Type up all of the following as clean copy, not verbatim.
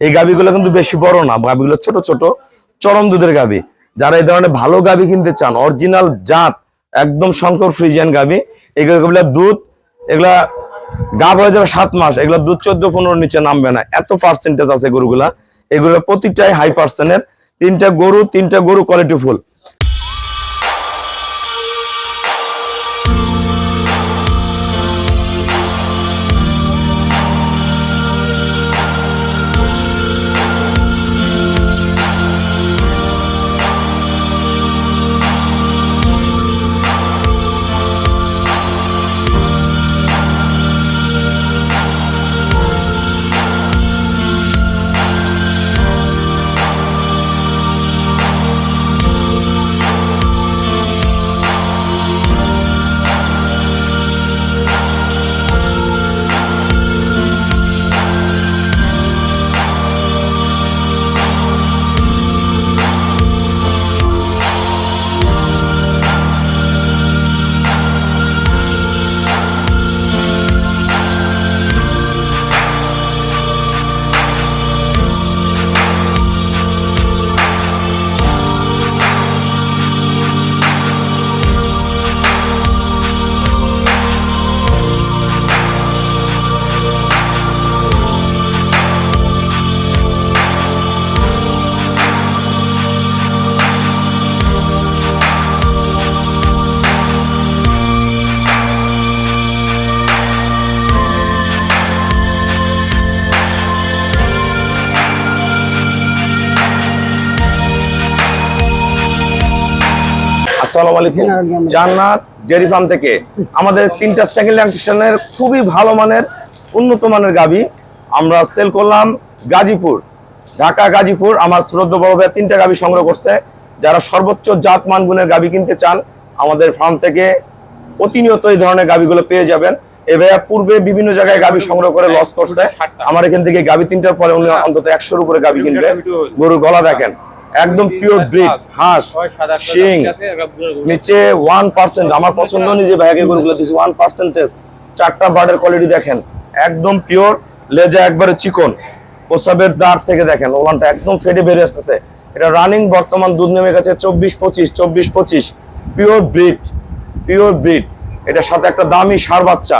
এই গাভীগুলো কিন্তু বেশি বড় না, গাভীগুলো ছোট ছোট চরম দুধের গাভী। যারা এই ধরনের ভালো গাভী কিনতে চান, অরিজিনাল জাত একদম শঙ্কর ফ্রিজিয়ান গাভী, এগুলো দুধ এগুলা গাভ হয়ে যাবে 7 মাস, এগুলো দুধ 14-15 নিচে নামবে না, এত পার্সেন্টেজ আছে গরুগুলা। এগুলো প্রতিটাই হাই পার্সেন্টের। 3টা গরু কোয়ালিটি ফুল। আসসালামু আলাইকুম। জান্নাত ডেয়ারি ফার্ম থেকে আমাদের 3টা সেকেন্ড ল্যাকটেশনের খুবই ভালো মানের উন্নত মানের গাভী আমরা সেল করলাম গাজীপুর, ঢাকা গাজীপুর। আমার শ্রদ্ধা বড় ভাই 3টা গাভী সংগ্রহ করছে। যারা সর্বোচ্চ জাত মান গুণের গাভী কিনতে চান আমাদের ফার্ম থেকে প্রতিনিয়ত এই ধরনের গাভীগুলো পেয়ে যাবেন। এই ভাইয়া পূর্বে বিভিন্ন জায়গায় গাভী সংগ্রহ করে লস করছে। আমার এখান থেকে গাভী 3টার পরে উনি অন্তত 100-র উপরে গাভী কিনবে। গরুর গলা দেখেন, একদম পিওর ব্রিড হাঁস, শিং নিচে 1%। আমার পছন্দ নিজে ভাইয়াকে গরুগুলো দিয়েছি 1%। 4টা বার্ডের কোয়ালিটি দেখেন, একদম পিওর। লেজা একবারে চিকন, প্রসাবের দাঁড় থেকে দেখেন ওলানটা একদম ফেটে বেরিয়ে আসতেছে। এটা রানিং বর্তমান দুধ নেমে গেছে 24-25 পিওর ব্রিড। এটার সাথে একটা দামি ষাঁড় বাচ্চা।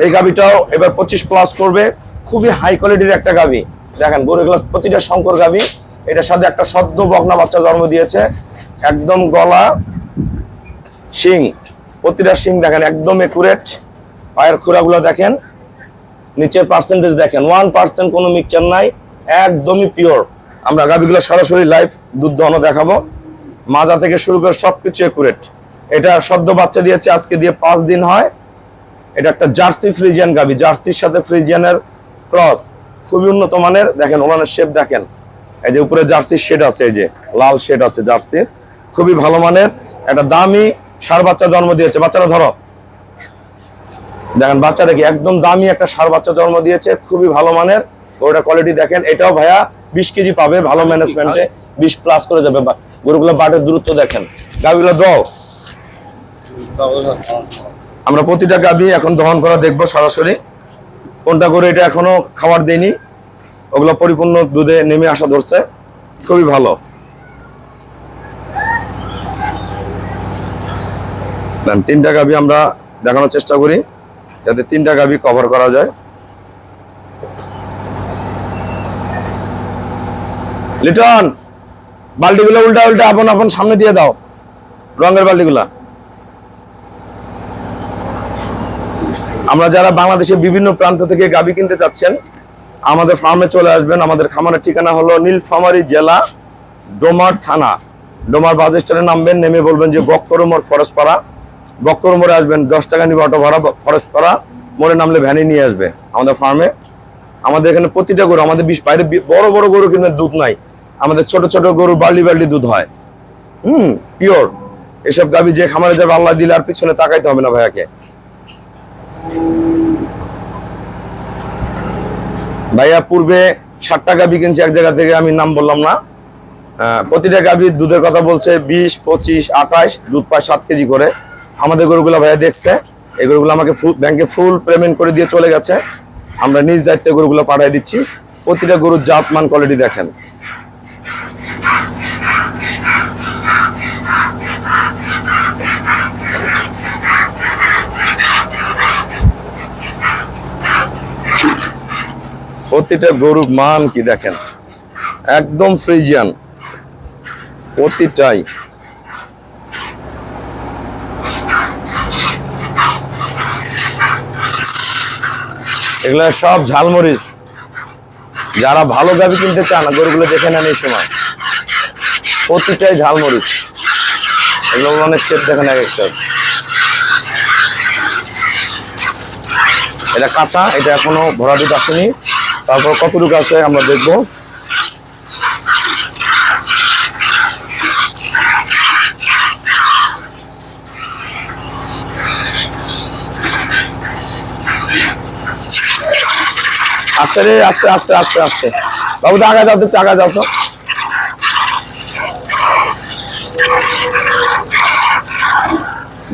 এই গাভীটাও এবার 25+ করবে। খুবই হাই কোয়ালিটির একটা গাভী দেখেন, গরুগুলো প্রতিটা শঙ্কর গাভী। এটার সাথে একটা সদ্য বকনা বাচ্চা জন্ম দিয়েছে। একদম গলা, শিং, প্রতিটা শিং দেখেন একদম একুরেট। পায়ের খুরাগুলো দেখেন, নিচের পার্সেন্টেজ দেখেন 1% কোনো মিক্সচার নাই, একদমই পিওর। আমরা গাভীগুলো সরাসরি লাইভ দুধ দহন দেখাবো, মাজা থেকে শুরু করে সবকিছু একুরেট। এটা সদ্য বাচ্চা দিয়েছে, আজকে দিয়ে 5 দিন হয়। এটা একটা জার্সি ফ্রিজিয়ান গাভী, জার্সির সাথে ফ্রিজিয়ানের ক্রস, খুবই উন্নত মানের। দেখেন ওলানের শেপ দেখেন, এই যে উপরে জার্সির শেড আছে, এই যে লাল শেড আছে জার্সির, খুবই ভালো মানের। একটা দামি ষাঁড় বাচ্চা জন্ম দিয়েছে। বাচ্চাটা ধরো, দেখেন বাচ্চাটা কি একদম দামি একটা ষাঁড় বাচ্চা জন্ম দিয়েছে, খুবই ভালো মানের। গরুটা কোয়ালিটি দেখেন। এটাও ভাইয়া 20 কেজি পাবে, ভালো ম্যানেজমেন্টে 20+ করে যাবে। গরুগুলো বাটের দূরত্ব দেখেন, গাভীগুলো দাও। আমরা প্রতিটা গাভী এখন দহন করা দেখবো সরাসরি। কোনটা করে এটা এখনো খাবার দেয়নি, ওগুলো পরিপূর্ণ দুধে নেমে আসা ধরছে, খুবই ভালো। 3টা গাভী আমরা দেখানোর চেষ্টা করি যাতে 3টা গাভী কভার করা যায়। লিটন, বালতিগুলো উল্টা আপন সামনে দিয়ে দাও, রঙের বালতিগুলা। আমরা যারা বাংলাদেশের বিভিন্ন প্রান্ত থেকে গাভী কিনতে চাচ্ছেন আমাদের ফার্মে চলে আসবেন। আমাদের খামারের ঠিকানা হলো নীলফামারী জেলা, ডোমার থানা। ডোমার বাস স্ট্যান্ডে নামবেন, নেমে বলবেন যে বক্কর মোড় ফরেস্টপাড়া। বক্কর মোড়ে আসবেন, 10 টাকা নিবে অটো ভাড়া। ফরেস্টপাড়া মোড়ে নামলে ভ্যানে নিয়ে আসবে আমাদের ফার্মে। আমাদের এখানে প্রতিটা গরু, আমাদের বাইরে বড় বড় গরু কিনবে দুধ নাই, আমাদের ছোট ছোট গরু বাল্টি দুধ হয়, পিওর। এসব গাভী যে খামারে যাবে আল্লাহ দিলে আর পিছনে তাকাইতে হবে না ভাইয়াকে। ভাইয়া পূর্বে 7টা গাভী কিনছে এক জায়গা থেকে, আমি নাম বললাম না। প্রতিটা গাভীর দুধের কথা বলছে 20, 25, 28, দুধ পায় 7 কেজি করে। আমাদের গরুগুলো ভাইয়া দেখছে, এই গরুগুলো আমাকে ব্যাংকে ফুল পেমেন্ট করে দিয়ে চলে গেছে। আমরা নিজ দায়িত্বে গরুগুলো পাঠিয়ে দিচ্ছি। প্রতিটা গরুর জাত মান কোয়ালিটি দেখেন। প্রতিটা গরুর মান কি দেখেন, একদম ফ্রিজিয়ান প্রতিটাই। এগুলো সব ঝালমরিচ। যারা ভালো গাভী কিনতে চান গরুগুলো দেখে নেন এই সময়, প্রতিটাই ঝালমরিচ। এগুলো অনেক শেপ দেখেন এক একটা। এটা কাঁচা, এটা এখনো ভরা দুধ আসেনি। তারপর কতটুকু আছে আমরা দেখবো। আস্তে রে, আস্তে আস্তে আস্তে আস্তে। বাবু আগা যাও তো, আগা যাও তো।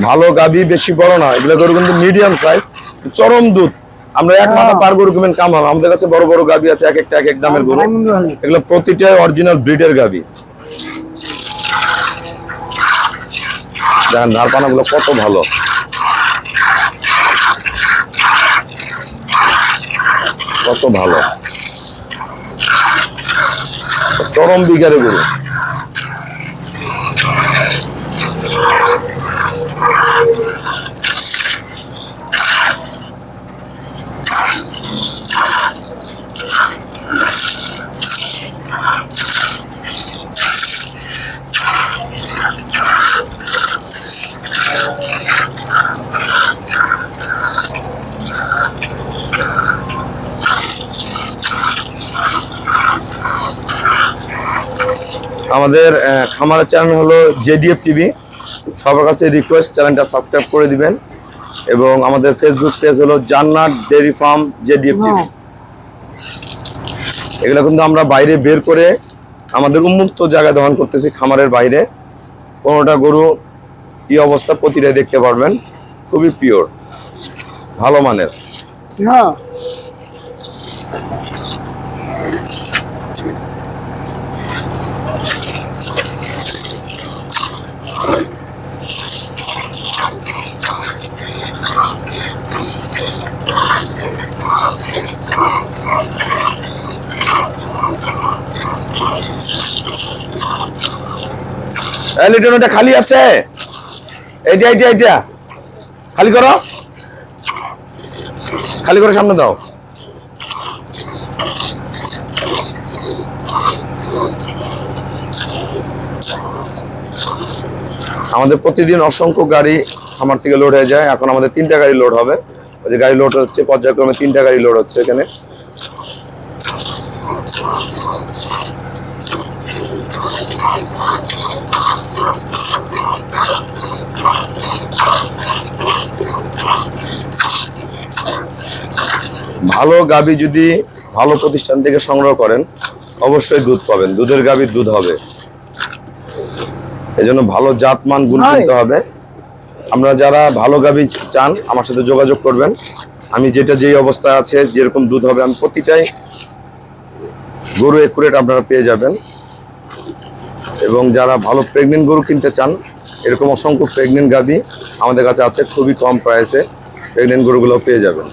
ভালো গাভী, বেশি বড় না এগুলো গরু, কিন্তু মিডিয়াম সাইজ, চরম দুধ। আমরা এক মাথা পার গরু কিনবেন কাম হবে। আমাদের কাছে বড় বড় গাভী আছে, এক একটা এক এক দামের গরু। এগুলো প্রতিটাই অরিজিনাল ব্রিডের গাভী। দেখেন ধারপানা গুলো কত ভালো, কত ভালো, চরম বিঘারে গরু। আমাদের খামারের চ্যানেল হলো জেডিএফ টিভি। সবার কাছে রিকোয়েস্ট চ্যানেলটা সাবস্ক্রাইব করে দিবেন, এবং আমাদের ফেসবুক পেজ হলো জান্নাত ডেইরি ফার্ম জেডিএফ টিভি। এগুলো কিন্তু আমরা বাইরে বের করে আমাদের উন্মুক্ত জায়গায় দহন করতেছি, খামারের বাইরে। কোনোটা গরু কি অবস্থা প্রতিটাই দেখতে পারবেন, খুবই পিওর, ভালো মানের। হ্যাঁ, লিটনটা খালি আছে, এইটা এইটা এইটা খালি করো, খালি করে সামনে দাও। আমাদের প্রতিদিন অসংখ্য গাড়ি আমার থেকে লোড হয়ে যায়। এখন আমাদের 3টা গাড়ি লোড হবে। ওই যে গাড়ি লোড হচ্ছে পর্যায়ক্রমে, 3টা গাড়ি লোড হচ্ছে এখানে। ভালো গাভী যদি ভালো প্রতিষ্ঠান থেকে সংগ্রহ করেন অবশ্যই দুধ পাবেন, দুধের গাভীর দুধ হবে। এজন্য ভালো জাতমান গুণ কিনতে হবে। আমরা যারা ভালো গাভী চান আমার সাথে যোগাযোগ করবেন। আমি যেটা যেই অবস্থায় আছে, যেরকম দুধ হবে, আমি প্রতিটাই গরু একুরেট আপনারা পেয়ে যাবেন। এবং যারা ভালো প্রেগনেন্ট গরু কিনতে চান, এরকম অসংখ্য প্রেগনেন্ট গাভী আমাদের কাছে আছে, খুবই কম প্রাইসে প্রেগনেন্ট গরুগুলো পেয়ে যাবেন।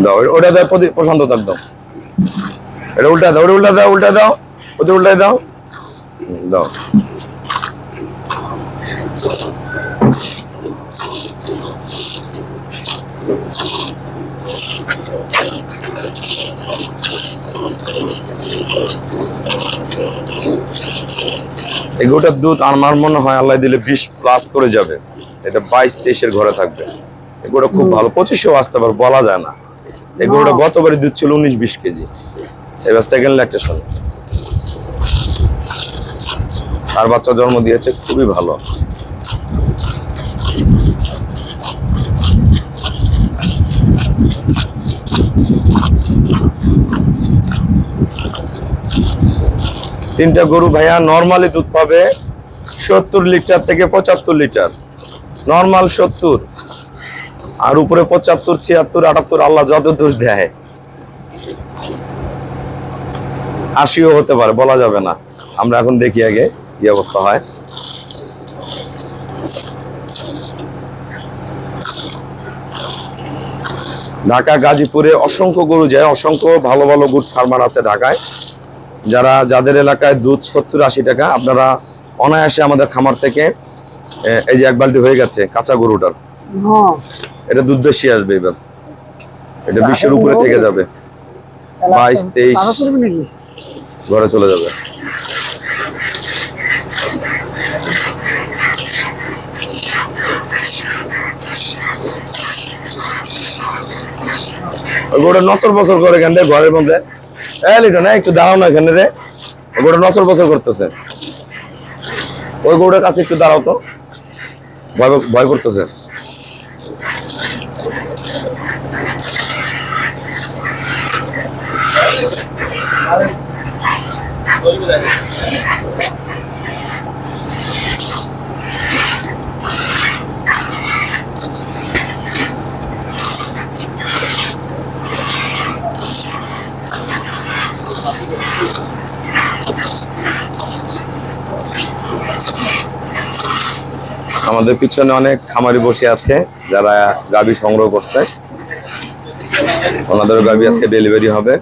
দাও ওটা দাও, প্রশান্ত দাও, দাও এটা উল্টা দাও, ওটা উল্টা দাও, উল্টা দাও, ওদের উল্টায় দাও, দাও। এগুলোটার দুধ আমার মনে হয় আল্লাহ দিলে 20+ করে যাবে। এটা 22-23-এর ঘরে থাকবে। এগুলো খুব ভালো, 2500 আসতে পারে, বলা যায় না। এগুলোটা গতবারে দুধ ছিল 19-20 কেজি, এবার সেকেন্ড ল্যাকটেশন। আর বাচ্চা জন্ম দিয়েছে, খুবই ভালো। তিনটা গরু ভাইয়া নরমালি দুধ পাবে 70 লিটার থেকে 75 লিটার। নরমাল 70, আর উপরে 75, 76, 78 আল্লাহ যত দুধ দেয়। 80ও হতে পারে, বলা যাবে না। আমরা এখন দেখি আগে কি অবস্থা হয়। ঢাকা গাজীপুরে অসংখ্য গরু যায়, অসংখ্য ভালো ভালো গুড ফার্মার আছে ঢাকায়। যাদের এলাকায় দুধ 70-80 টাকা, আপনারা অনায়াসে আমাদের খামার থেকে, এই যে 1 বালতি হয়ে গেছে কাঁচা গরুটার, এটা দুধ বেশি আসবে এবার, এটা 20-এর উপরে থেকে যাবে, 22-23 ঘরে চলে যাবে। গরুটা নচর বছর করে এখান থেকে ঘরের মধ্যে, লিটন একটু দাঁড়াও না এখানে রে, গরুটা নচর বছর করতেছে। ওই গরুটার কাছে একটু দাঁড়াও তো, ভয় করতেছে। আমাদের পিছনে অনেক খামারি বসে আছে যারা গাভী সংগ্রহ করছে, ওনাদের গাভী আজকে ডেলিভারি হবে।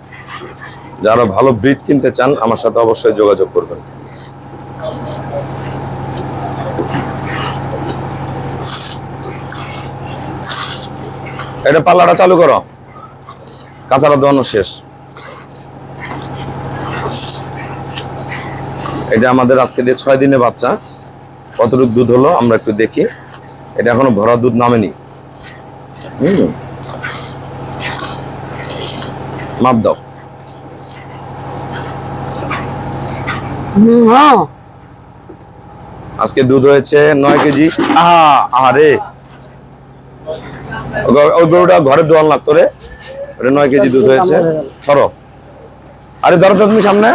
যারা ভালো ব্রিড কিনতে চান আমার সাথে অবশ্যই যোগাযোগ করবেন। এটা পাল্লাটা চালু করো, কাঁচাটা দোয়ানো শেষ। এটা আমাদের আজকে দিয়ে 6 দিনে বাচ্চা, কতটুকু দুধ হলো আমরা একটু দেখি। এটা এখনো ভরা দুধ নামেনি। মাপ দাও। আজকে দুধ হয়েছে 9 কেজি। আরে ওই গরুটা ঘরে দোয়ান লাগতো রে, ওটা 9 কেজি দুধ হয়েছে। সরো, আরে ধরো তো তুমি সামনে।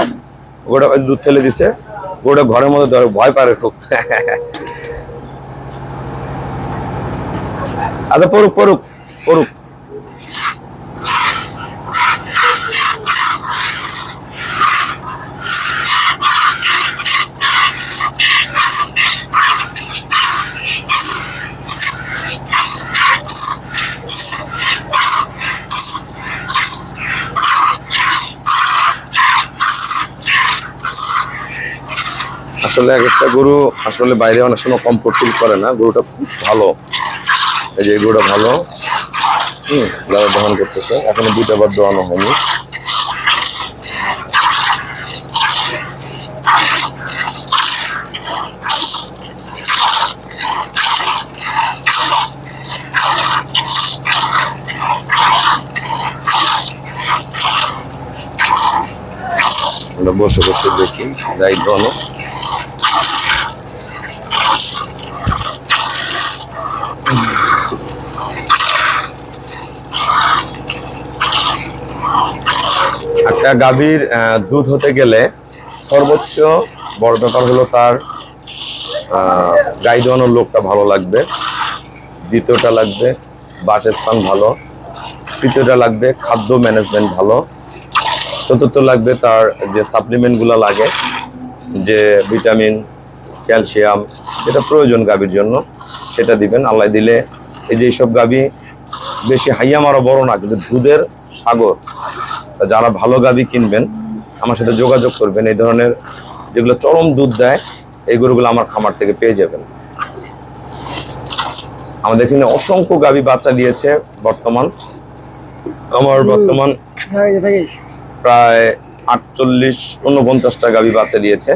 ওটা দুধ ফেলে দিছে, ওটা ঘরের মধ্যে ধরে ভয় পারে খুব। আচ্ছা পড়ুক পড়ুক পড়ুক। আসলে এক একটা গরু আসলে বাইরে অনেক সময় কমফোর্ট ফিল করে না, গরুটা খুব ভালো। এই যে গরুটা ভালো, যারা দহন করতেছে, এখনো 2টা বার দোয়ানো হয়নি। আমরা বসে বসে দেখি গাই দোয়ানো। একটা গাভীর দুধ হতে গেলে সর্বোচ্চ বড় ব্যাপার হলো তার গাই দোয়ানোর লোকটা ভালো লাগবে, দ্বিতীয়টা লাগবে বাসস্থান ভালো, তৃতীয়টা লাগবে খাদ্য ম্যানেজমেন্ট ভালো, চতুর্থ লাগবে তার যে সাপ্লিমেন্টগুলো লাগে, যে ভিটামিন ক্যালসিয়াম যেটা প্রয়োজন গাভীর জন্য সেটা দিবেন। আল্লাহ দিলে এই যে এইসব গাভী বেশি হাইয়া মারা বড় না, কিন্তু দুধের সাগর। যারা ভালো গাভী কিনবেন আমার সাথে যোগাযোগ করবেন, এই ধরনের যেগুলো চরম দুধ দেয় এই গরুগুলো আমার খামার থেকে পেয়ে যাবেন। আমাদের এখানে অসংখ্য গাভী বাচ্চা দিয়েছে। বর্তমান প্রায় 48-49টা গাভী বাচ্চা দিয়েছে।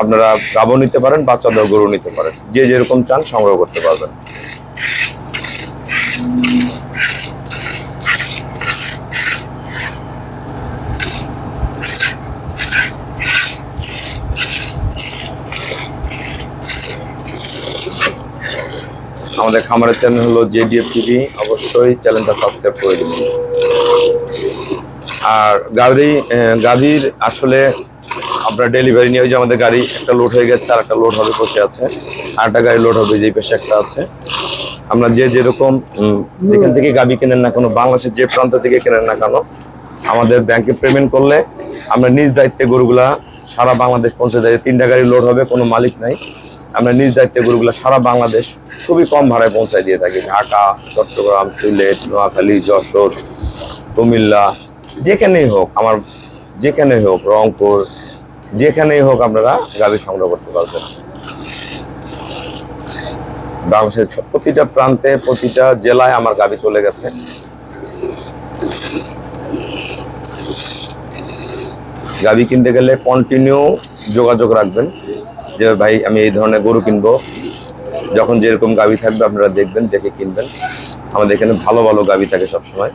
আপনারা গাভও নিতে পারেন, বাচ্চা দেওয়া গরু নিতে পারেন, যে যেরকম চান সংগ্রহ করতে পারবেন। আমাদের খামারের চ্যানেল হলো JDF TV, অবশ্যই চ্যানেলটা সাবস্ক্রাইব করে দিবেন। আর গাভীর আসলে আপনার ডেলিভারি নিয়ে, ওই যে আমাদের গাড়ি একটা লোড হয়ে গেছে, আর একটা লোড হবে বসে আছে, আর একটা গাড়ি লোড হবে, যেই পাশে একটা আছে। আমরা যে যেরকম যেখান থেকে গাভী কেনেন না কেন, বাংলাদেশের যে প্রান্ত থেকে কেনেন না কেন, আমাদের ব্যাংকে পেমেন্ট করলে আমরা নিজ দায়িত্বে গরুগুলা সারা বাংলাদেশ পৌঁছে দেয়। 3টা গাড়ি লোড হবে, কোনো মালিক নাই। আমরা নিজ দায়িত্বে গরুগুলা সারা বাংলাদেশ খুবই কম ভাড়ায় পৌঁছায় দিয়ে থাকি। ঢাকা, চট্টগ্রাম, সিলেট, নোয়াখালী, যশোর, কুমিল্লা, যেখানেই হোক, যেখানেই হোক, রংপুর, যেখানেই হোক আপনারা গাভী সংগ্রহ করতে পারবেন। বাংলাদেশের প্রতিটা প্রান্তে, প্রতিটা জেলায় আমার গাভী চলে গেছে। গাভী কিনতে গেলে কন্টিনিউ যোগাযোগ রাখবেন যে ভাই আমি এই ধরনের গরু কিনবো। যখন যেরকম গাভী থাকবে আপনারা দেখবেন, দেখে কিনবেন। আমাদের এখানে ভালো ভালো গাভী থাকে সবসময়।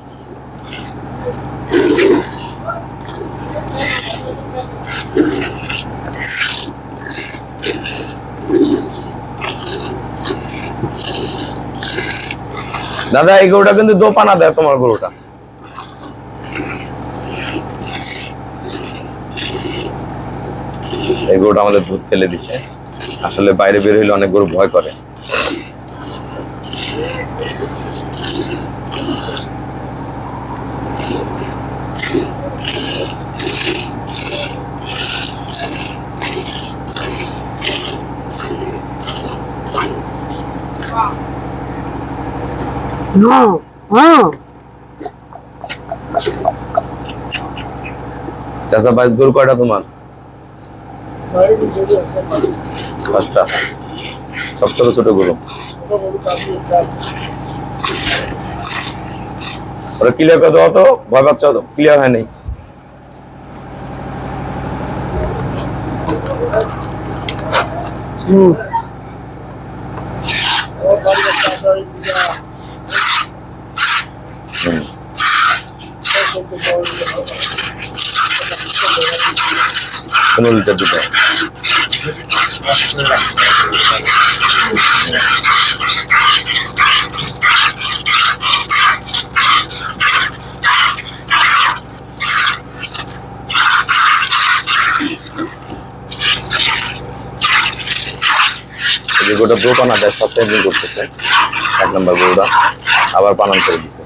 দাদা এই গরুটা কিন্তু দোপানা দেয়, তোমার গরুটা। এই গরুটা আমাদের দুধ ফেলে দিচ্ছে। আসলে বাইরে বের হইলে অনেক গরু ভয় করে। চাচা ভাই গরু কয়টা তোমার? 5টা। সব ছোট ছোট গরু। ওরা ক্লিয়ার করে দেওয়া তো, ভয় পাচ্ছ তো? ক্লিয়ার হয় নাই। কোন লিটার দুটো? যে গোটা দো পানা দেয়, সব চেঞ্জিং করতেছে। 1 নম্বর গরুটা আবার পানান করে দিছে।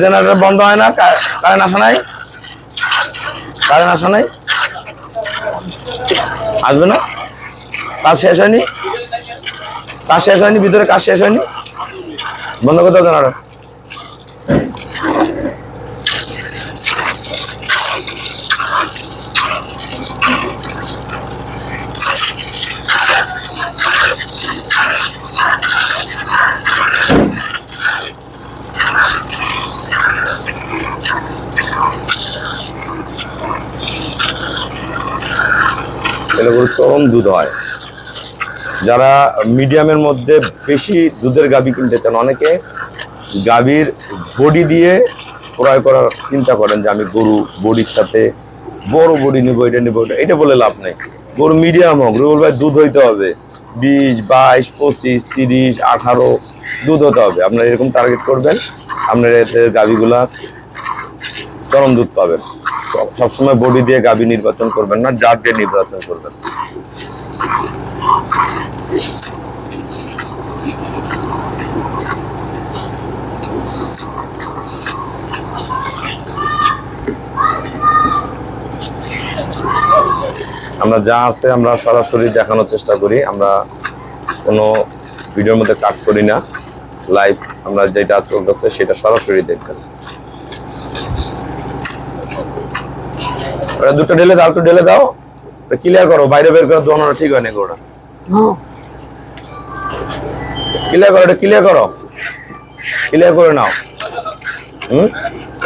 জেনারেটর বন্ধ হয় না? কারেন্ট আসা নাই? কারেন্ট আসা নাই? আসবে না? কাজ শেষ হয়নি? কাজ শেষ হয়নি? ভিতরে কাজ শেষ হয়নি? বন্ধ করতে হবে জেনারেটর। এটা গরু চরম দুধ হয়। যারা মিডিয়ামের মধ্যে বেশি দুধের গাভী কিনতে চান, অনেকে গাভীর বডি দিয়ে ক্রয় করার চিন্তা করেন যে আমি গরু বডির সাথে বড় বডি নিবো, এটা নিবো, এটা বলে লাভ নেই। গরু মিডিয়াম হোক, রুবেল ভাই দুধ হইতে হবে 20, 22, 25, 30, 18 দুধ হতে হবে। আপনারা এরকম টার্গেট করবেন, আপনার এতে গাভীগুলা চরম দুধ পাবেন। সবসময় বডি দিয়ে গাভী নির্বাচন করবেন না, জাত দিয়ে নির্বাচন করবেন। আমরা যা আছে আমরা সরাসরি দেখানোর চেষ্টা করি। আমরা কোনো ভিডিওর মধ্যে কাট করি না, লাইভ আমরা যেটা চলতেছে সেটা সরাসরি দেখবেন। দুটো ঢেলে দাও, একটু ঢেলে দাও, ক্লিয়ার করো। বাইরে বের করে দোনো ঠিক হয় না গোটা। ক্লিয়ার করো, এটা ক্লিয়ার করো, ক্লিয়ার করে নাও।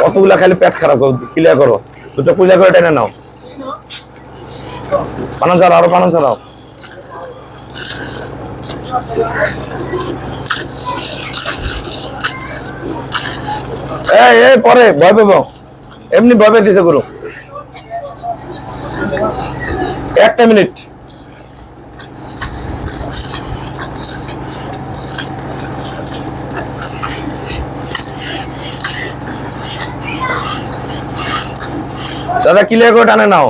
কতগুলা খালি পেট খারাপ করো, ক্লিয়ার করো। দুটো ক্লিয়ার করে টেনে নাও। পানা চালাও, আরো পানা চালাও। এই পরে ভয় পাবো, এমনি ভয় পেয়ে দিছে গুরু। 1 মিনিট। দাদা ক্লিয়ার করে টানে নাও।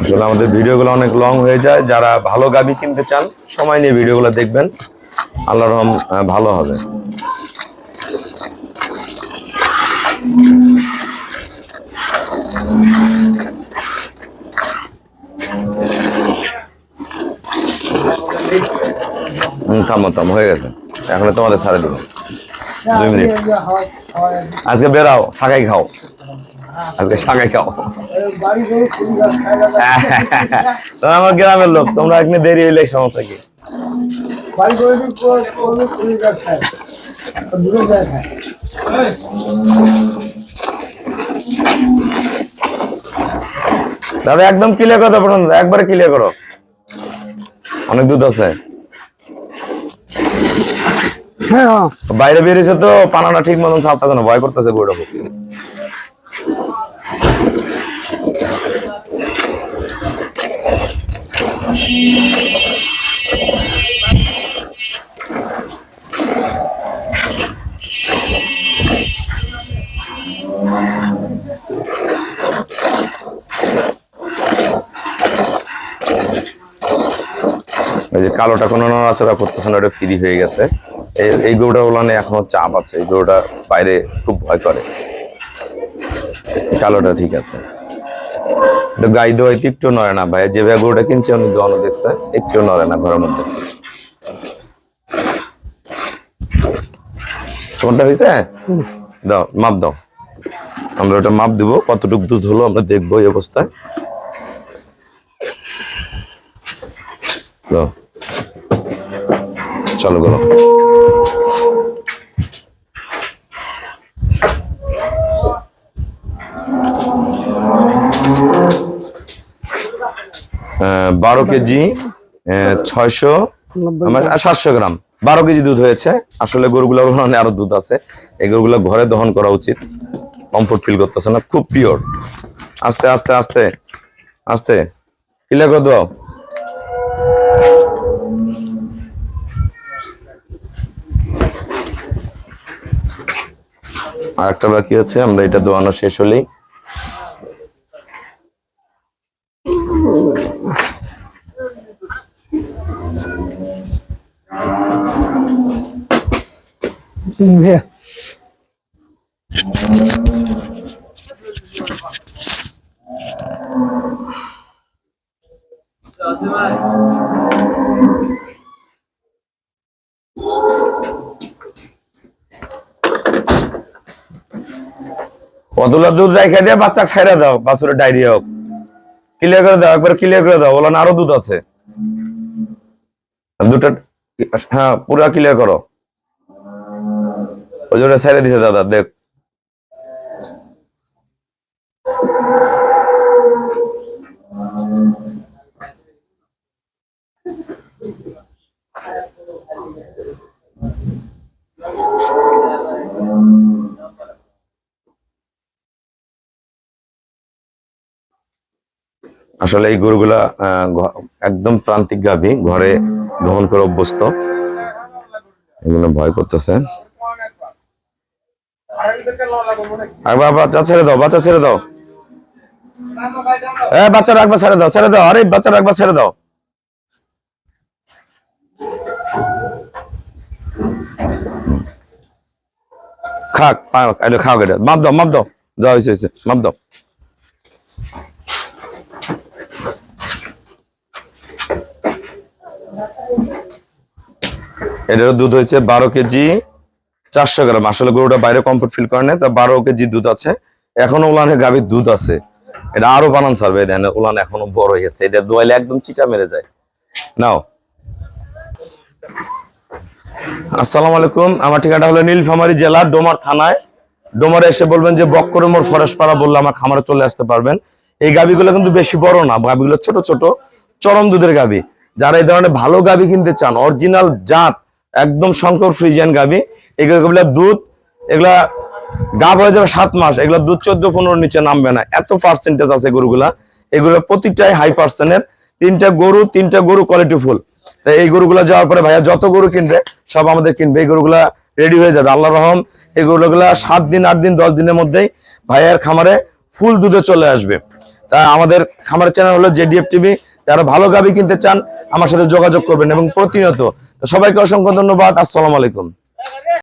আসলে আমাদের ভিডিওগুলো অনেক লং হয়ে যায়, যারা ভালো গাভী কিনতে চান সময় নিয়ে ভিডিওগুলো দেখবেন, আল্লাহর রহম ভালো হবে। থামো থামো, হয়ে গেছে, এখন তোমাদের ছাড়ে দেবো 2 মিনিট। আজকে বেরাও, শাকাই খাও, আজকে শাকাই খাও। আমার গ্রামের লোক, তোমরা এখানে দেরি হইলে সমস্যা কি? দাদা একদম ক্লিয়ার করো, একবারে ক্লিয়ার করো, অনেক দুধ আছে। বাইরে বেরিয়েছে তো পানাটা ঠিক মতন ছাপটা না, ভয় করতেছে গরুটা। এই যে কালোটা কোনো নড়াচড়া করতেছে না, ওটা ফ্রি হয়ে গেছে। এই গরুটা ওলানে এখনো চাপ আছে, এই গরুটা বাইরে খুব ভয় করে। কালোটা ঠিক আছে, এটা গাই দোয়াইতে একটু নড়ে না ভাই, যে ভাই গরুটা কিনছে উনি দোয়ানো দেখছে, একটু নড়ে না ঘরের মধ্যে। কোনটা হয়েছে দাও, মাপ দাও, আমরা ওটা মাপ দিব, কতটুকু দুধ হলো আমরা দেখবো এই অবস্থায়। চলো গেল। বারো কেজি 700 গ্রাম, 12 কেজি দুধ হয়েছে। আসলে গরুগুলো আরো দুধ আছে, এই গরুগুলো ঘরে দহন করা উচিত, কমফোর্ট ফিল করতেছে না, খুব পিওর। আস্তে আস্তে আস্তে আস্তে ক্লিয়ার করে দাও। আর একটা বাকি আছে, আমরা এটা দোয়ানো শেষ হলেই কতগুলো দুধ রেখে দিয়ে বাচ্চা ছাইরা দাও, বাছুরের ডায়রিয়া হোক, ক্লিয়ার করে দাও, একবার ক্লিয়ার করে দাও, ওলা আরো দুধ আছে দুটা। হ্যাঁ পুরা ক্লিয়ার করো, ওই জন্য ছাইরা দিছে দাদা। দেখ আসলে এই গরুগুলা একদম প্রান্তিক গাভী, ঘরে দহন করে অভ্যস্ত, এগুলো ভয় করতেছে। বাচ্চা ছেড়ে দাও, বাচ্চা ছেড়ে দাও, বাচ্চা রাখবা, ছেড়ে দাও, ছেড়ে দাও, আরে বাচ্চা রাখবা, ছেড়ে দাও। খাক খাও, কেটে মাপ দাও, মাপ দাও, যা হয়েছে মাপ দাও। এটার দুধ হয়েছে 12 কেজি 400 গ্রাম। আসলে গরুটা বাইরে কমফোর্ট ফিল করে না, তা 12 কেজি দুধ আছে। এখনো উলানে গাভীর দুধ আছে, এটা আরো বানান ছাড়বে, দেন উলান এখনো বড় হয়ে গেছে, এটা দোয়াইলে একদম চিটা মেরে যায়। নাও। আসসালামু আলাইকুম, আমার ঠিকানা হলো নীলফামারী জেলা ডোমার থানায়। ডোমারে এসে বলবেন যে বক্করের মোড় ফরেশপাড়া বললে আমার খামারে চলে আসতে পারবেন। এই গাভীগুলো কিন্তু বেশি বড় না, গাভীগুলো ছোট ছোট চরম দুধের গাভী। যারা এই ধরনের ভালো গাভী কিনতে চান, অরিজিনাল জাত একদম শঙ্কর ফ্রিজিয়ান গাভী, এগুলো দুধ এগুলা গাব হয়ে যাবে 7 মাস, এগুলো দুধ 14-15 নিচে নামবে না, এত পার্সেন্টেজ আছে গরুগুলা। এগুলো প্রতিটাই হাই পার্সেন্টের, 3টা গরু কোয়ালিটি ফুল। তাই এই গরুগুলা যাওয়ার পরে ভাইয়া যত গরু কিনবে সব আমাদের কিনবে, এই গরুগুলা রেডি হয়ে যাবে আল্লাহর রহম। এই গরুগুলা 7 দিন 8 দিন 10 দিনের মধ্যেই ভাইয়ার খামারে ফুল দুধে চলে আসবে। তা আমাদের খামারের চ্যানেল হলো জেডিএফ টিভি। যারা ভালো গাভী কিনতে চান আমার সাথে যোগাযোগ করবেন এবং প্রতিনিয়ত। তো সবাইকে অসংখ্য ধন্যবাদ। আসসালামু আলাইকুম।